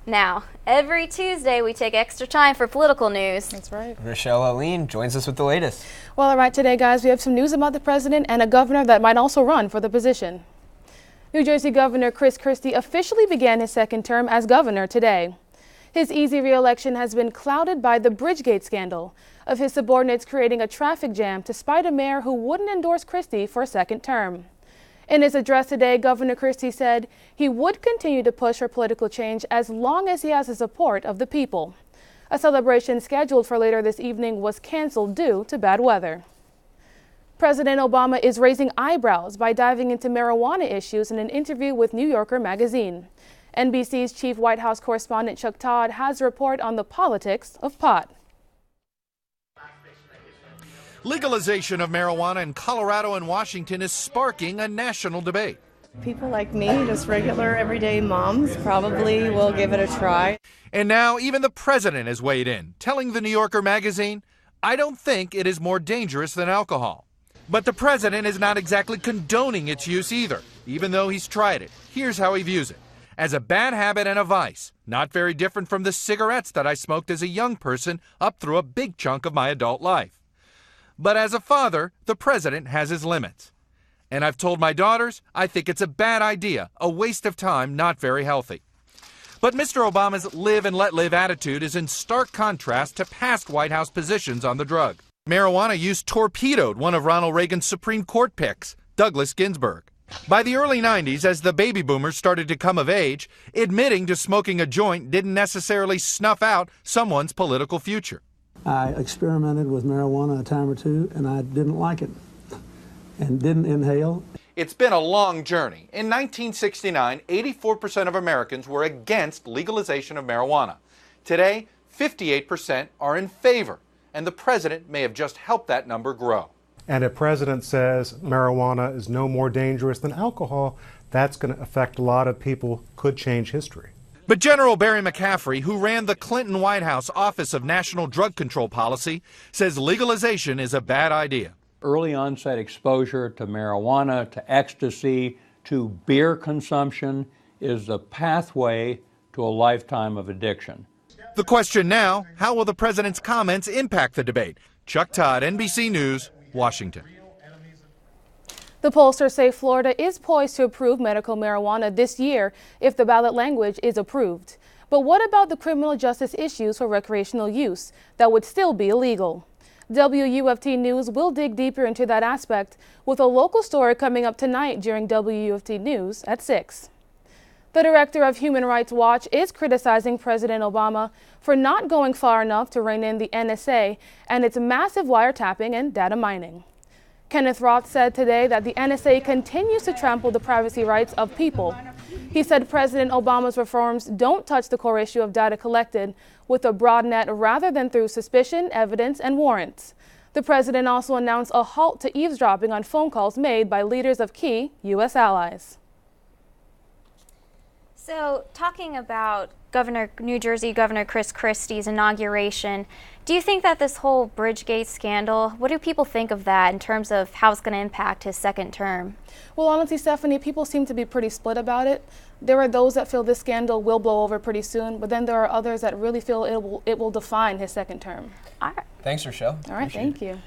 Now, every Tuesday we take extra time for political news. That's right. Rochelle Alleyne joins us with the latest. Well, all right, today, guys, we have some news about the president and a governor that might also run for the position. New Jersey Governor Chris Christie officially began his second term as governor today. His easy re-election has been clouded by the Bridgegate scandal of his subordinates creating a traffic jam to spite a mayor who wouldn't endorse Christie for a second term. In his address today, Governor Christie said he would continue to push for political change as long as he has the support of the people. A celebration scheduled for later this evening was canceled due to bad weather. President Obama is raising eyebrows by diving into marijuana issues in an interview with New Yorker magazine. NBC's chief White House correspondent Chuck Todd has a report on the politics of pot. Legalization of marijuana in Colorado and Washington is sparking a national debate. People like me, just regular everyday moms, probably will give it a try. And now even the president has weighed in, telling the New Yorker magazine, "I don't think it is more dangerous than alcohol." But the president is not exactly condoning its use either, even though he's tried it. Here's how he views it: as a bad habit and a vice, not very different from the cigarettes that I smoked as a young person up through a big chunk of my adult life. But as a father, the president has his limits. And I've told my daughters I think it's a bad idea, a waste of time, not very healthy. But Mr. Obama's live and let live attitude is in stark contrast to past White House positions on the drug. Marijuana use torpedoed one of Ronald Reagan's Supreme Court picks, Douglas Ginsburg. By the early 90s, as the baby boomers started to come of age, admitting to smoking a joint didn't necessarily snuff out someone's political future. I experimented with marijuana a time or two, and I didn't like it and didn't inhale. It's been a long journey. In 1969, 84% of Americans were against legalization of marijuana. Today, 58% are in favor, and the president may have just helped that number grow. And if president says marijuana is no more dangerous than alcohol, that's going to affect a lot of people, could change history. But General Barry McCaffrey, who ran the Clinton White House Office of National Drug Control Policy, says legalization is a bad idea. Early onset exposure to marijuana, to ecstasy, to beer consumption is the pathway to a lifetime of addiction. The question now, how will the president's comments impact the debate? Chuck Todd, NBC News, Washington. The pollsters say Florida is poised to approve medical marijuana this year if the ballot language is approved. But what about the criminal justice issues for recreational use that would still be illegal? WUFT News will dig deeper into that aspect with a local story coming up tonight during WUFT News at 6. The director of Human Rights Watch is criticizing President Obama for not going far enough to rein in the NSA and its massive wiretapping and data mining. Kenneth Roth said today that the NSA continues to trample the privacy rights of people. He said President Obama's reforms don't touch the core issue of data collected with a broad net rather than through suspicion, evidence, and warrants. The president also announced a halt to eavesdropping on phone calls made by leaders of key U.S. allies. So, talking about New Jersey Governor Chris Christie's inauguration, do you think that this whole Bridgegate scandal, what do people think of that in terms of how it's going to impact his second term? Well, honestly, Stephanie, people seem to be pretty split about it. There are those that feel this scandal will blow over pretty soon, but then there are others that really feel it will define his second term. All right. Thanks, Rochelle. All right, thank you.